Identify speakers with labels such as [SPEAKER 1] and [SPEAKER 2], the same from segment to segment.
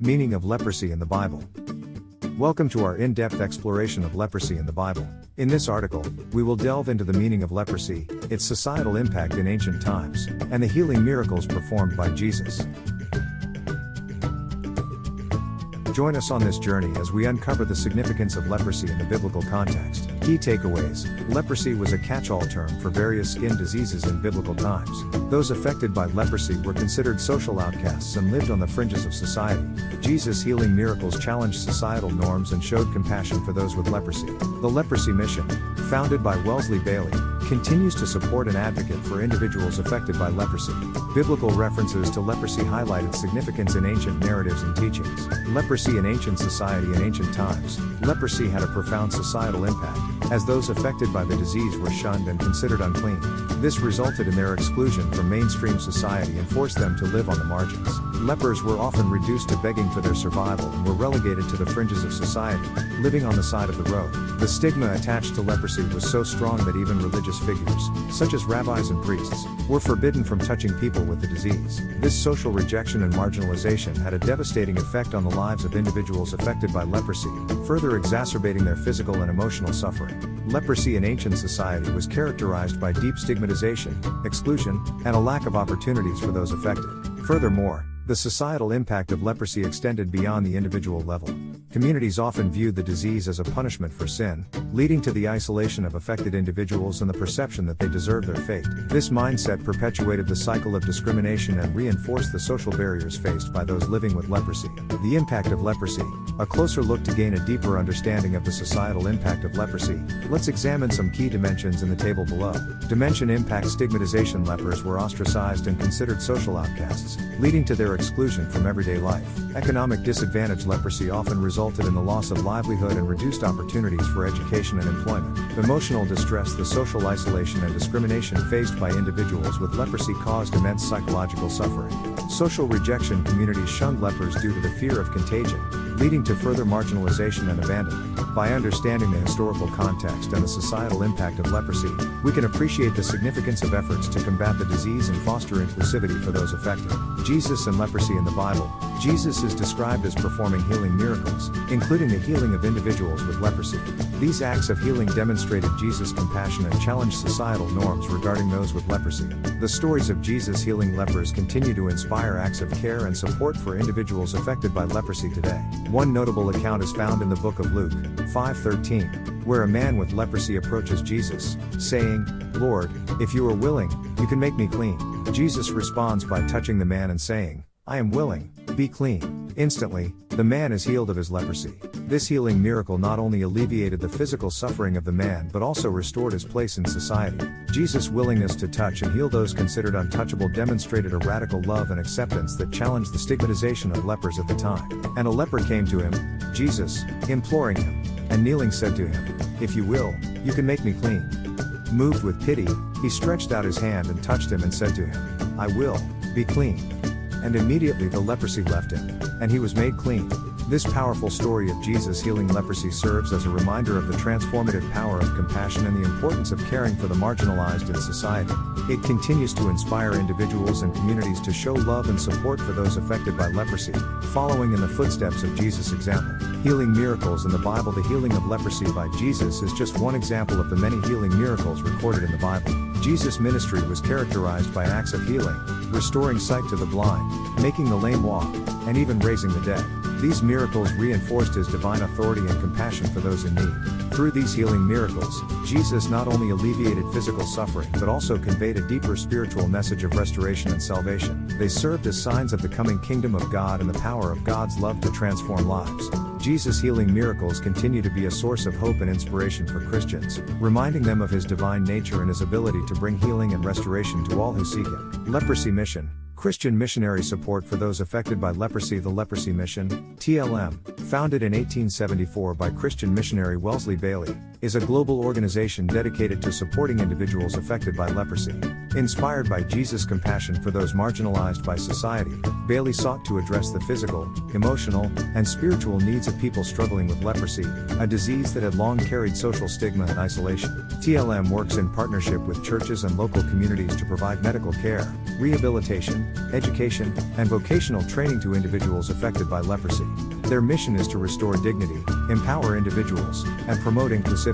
[SPEAKER 1] Meaning of leprosy in the Bible. Welcome to our in-depth exploration of leprosy in the Bible. In this article, we will delve into the meaning of leprosy, its societal impact in ancient times, and the healing miracles performed by Jesus. Join us on this journey as we uncover the significance of leprosy in the biblical context. Key takeaways: leprosy was a catch-all term for various skin diseases in biblical times. Those affected by leprosy were considered social outcasts and lived on the fringes of society. Jesus' healing miracles challenged societal norms and showed compassion for those with leprosy. The Leprosy Mission, founded by Wellesley Bailey, continues to support and advocate for individuals affected by leprosy. Biblical references to leprosy highlight its significance in ancient narratives and teachings. Leprosy in ancient society. In ancient times, leprosy had a profound societal impact, as those affected by the disease were shunned and considered unclean. This resulted in their exclusion from mainstream society and forced them to live on the margins. Lepers were often reduced to begging for their survival and were relegated to the fringes of society, living on the side of the road. The stigma attached to leprosy was so strong that even religious figures, such as rabbis and priests, were forbidden from touching people with the disease. This social rejection and marginalization had a devastating effect on the lives of individuals affected by leprosy, further exacerbating their physical and emotional suffering. Leprosy in ancient society was characterized by deep stigmatization, exclusion, and a lack of opportunities for those affected. Furthermore, the societal impact of leprosy extended beyond the individual level. Communities often viewed the disease as a punishment for sin, leading to the isolation of affected individuals and the perception that they deserve their fate. This mindset perpetuated the cycle of discrimination and reinforced the social barriers faced by those living with leprosy. The impact of leprosy. A closer look to gain a deeper understanding of the societal impact of leprosy. Let's examine some key dimensions in the table below. Dimension: impact. Stigmatization. Lepers were ostracized and considered social outcasts, leading to their exclusion from everyday life. Economic disadvantage. Leprosy often resulted in the loss of livelihood and reduced opportunities for education and employment. Emotional distress. The social isolation and discrimination faced by individuals with leprosy caused immense psychological suffering. Social rejection. Communities shunned lepers due to the fear of contagion, leading to further marginalization and abandonment. By understanding the historical context and the societal impact of leprosy, we can appreciate the significance of efforts to combat the disease and foster inclusivity for those affected. Jesus and leprosy in the Bible. Jesus is described as performing healing miracles, including the healing of individuals with leprosy. These acts of healing demonstrated Jesus' compassion and challenged societal norms regarding those with leprosy. The stories of Jesus healing lepers continue to inspire acts of care and support for individuals affected by leprosy today. One notable account is found in the book of Luke 5:13, where a man with leprosy approaches Jesus, saying, "Lord, if you are willing, you can make me clean." Jesus responds by touching the man and saying, "I am willing, be clean." Instantly, the man is healed of his leprosy. This healing miracle not only alleviated the physical suffering of the man but also restored his place in society. Jesus' willingness to touch and heal those considered untouchable demonstrated a radical love and acceptance that challenged the stigmatization of lepers at the time. And a leper came to him, Jesus, imploring him, and kneeling said to him, "If you will, you can make me clean." Moved with pity, he stretched out his hand and touched him and said to him, "I will, be clean." And immediately the leprosy left him, and he was made clean. This powerful story of Jesus healing leprosy serves as a reminder of the transformative power of compassion and the importance of caring for the marginalized in society. It continues to inspire individuals and communities to show love and support for those affected by leprosy, following in the footsteps of Jesus' example. Healing miracles in the Bible. The healing of leprosy by Jesus is just one example of the many healing miracles recorded in the Bible. Jesus' ministry was characterized by acts of healing, restoring sight to the blind, making the lame walk, and even raising the dead. These miracles reinforced his divine authority and compassion for those in need. Through these healing miracles, Jesus not only alleviated physical suffering but also conveyed a deeper spiritual message of restoration and salvation. They served as signs of the coming kingdom of God and the power of God's love to transform lives. Jesus' healing miracles continue to be a source of hope and inspiration for Christians, reminding them of his divine nature and his ability to bring healing and restoration to all who seek him. Leprosy Mission. Christian missionary support for those affected by leprosy. The Leprosy Mission, TLM, founded in 1874 by Christian missionary Wellesley Bailey, is a global organization dedicated to supporting individuals affected by leprosy. Inspired by Jesus' compassion for those marginalized by society, Bailey sought to address the physical, emotional, and spiritual needs of people struggling with leprosy, a disease that had long carried social stigma and isolation. TLM works in partnership with churches and local communities to provide medical care, rehabilitation, education, and vocational training to individuals affected by leprosy. Their mission is to restore dignity, empower individuals, and promote inclusivity.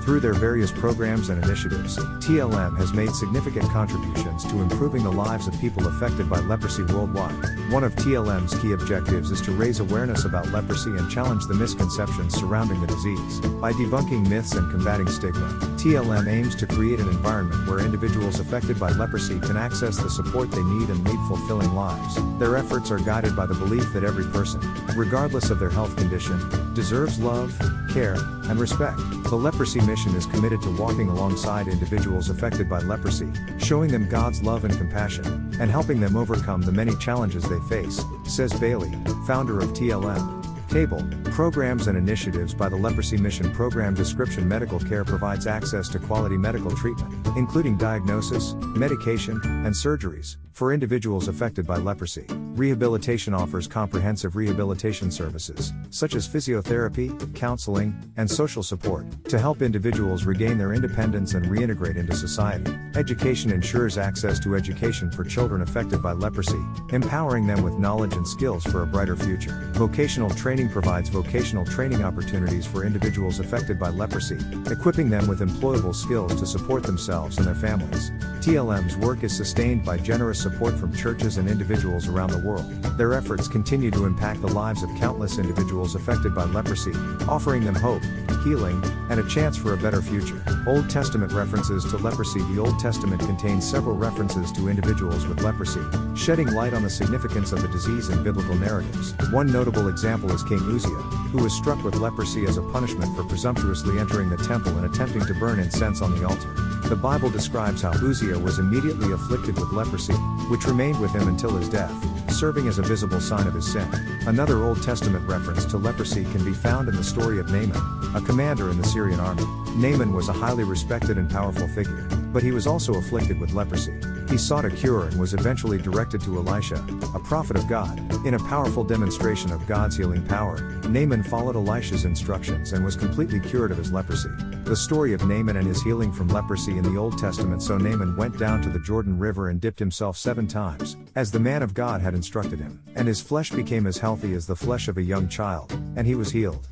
[SPEAKER 1] Through their various programs and initiatives, TLM has made significant contributions to improving the lives of people affected by leprosy worldwide. One of TLM's key objectives is to raise awareness about leprosy and challenge the misconceptions surrounding the disease. By debunking myths and combating stigma, TLM aims to create an environment where individuals affected by leprosy can access the support they need and lead fulfilling lives. Their efforts are guided by the belief that every person, regardless of their health condition, deserves love, care, and respect. The Leprosy Mission is committed to walking alongside individuals affected by leprosy, showing them God's love and compassion, and helping them overcome the many challenges they face, says Bailey, founder of TLM. Table, programs and initiatives by the Leprosy Mission program description. Medical care provides access to quality medical treatment, including diagnosis, medication, and surgeries, for individuals affected by leprosy. Rehabilitation offers comprehensive rehabilitation services, such as physiotherapy, counseling, and social support, to help individuals regain their independence and reintegrate into society. Education ensures access to education for children affected by leprosy, empowering them with knowledge and skills for a brighter future. Vocational training provides vocational training opportunities for individuals affected by leprosy, equipping them with employable skills to support themselves and their families. TLM's work is sustained by generous support from churches and individuals around the world. Their efforts continue to impact the lives of countless individuals affected by leprosy, offering them hope, healing, and a chance for a better future. Old Testament references to leprosy. The Old Testament contains several references to individuals with leprosy, shedding light on the significance of the disease in biblical narratives. One notable example is King Uzziah, who was struck with leprosy as a punishment for presumptuously entering the temple and attempting to burn incense on the altar. The Bible describes how Uzziah was immediately afflicted with leprosy, which remained with him until his death, serving as a visible sign of his sin. Another Old Testament reference to leprosy can be found in the story of Naaman, a commander in the Syrian army. Naaman was a highly respected and powerful figure, but he was also afflicted with leprosy. He sought a cure and was eventually directed to Elisha, a prophet of God. In a powerful demonstration of God's healing power, Naaman followed Elisha's instructions and was completely cured of his leprosy. The story of Naaman and his healing from leprosy in the Old Testament. So Naaman went down to the Jordan River and dipped himself 7 times, as the man of God had instructed him, and his flesh became as healthy as the flesh of a young child, and he was healed.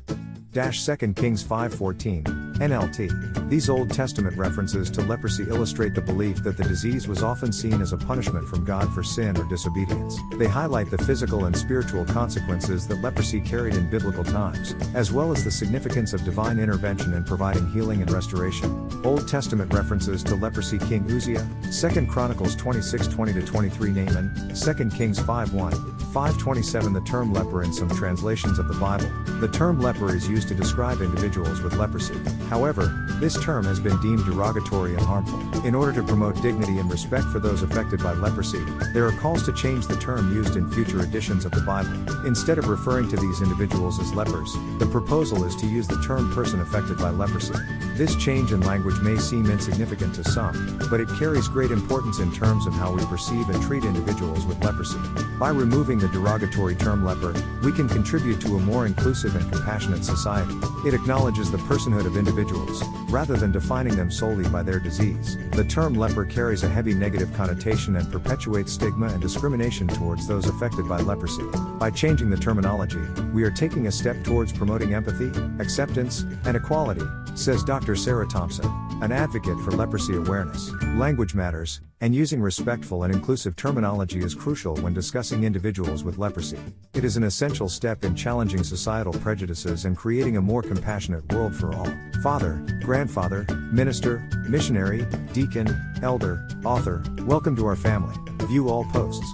[SPEAKER 1] 2 Kings 5:14, NLT. These Old Testament references to leprosy illustrate the belief that the disease was often seen as a punishment from God for sin or disobedience. They highlight the physical and spiritual consequences that leprosy carried in biblical times, as well as the significance of divine intervention in providing healing and restoration. Old Testament references to leprosy. King Uzziah, 2 Chronicles 26:20-23. Naaman, 2 Kings 5:1, 5:27. The term leper. In some translations of the Bible, the term leper is used to describe individuals with leprosy. However, this term has been deemed derogatory and harmful. In order to promote dignity and respect for those affected by leprosy, there are calls to change the term used in future editions of the Bible. Instead of referring to these individuals as lepers, the proposal is to use the term person affected by leprosy. This change in language may seem insignificant to some, but it carries great importance in terms of how we perceive and treat individuals with leprosy. By removing the derogatory term leper, we can contribute to a more inclusive and compassionate society. It acknowledges the personhood of individuals, rather than defining them solely by their disease. The term leper carries a heavy negative connotation and perpetuates stigma and discrimination towards those affected by leprosy. By changing the terminology, we are taking a step towards promoting empathy, acceptance, and equality, says Dr. Sarah Thompson, an advocate for leprosy awareness. Language matters, and using respectful and inclusive terminology is crucial when discussing individuals with leprosy. It is an essential step in challenging societal prejudices and creating a more compassionate world for all. Father, grandfather, minister, missionary, deacon, elder, author, welcome to our family. View all posts.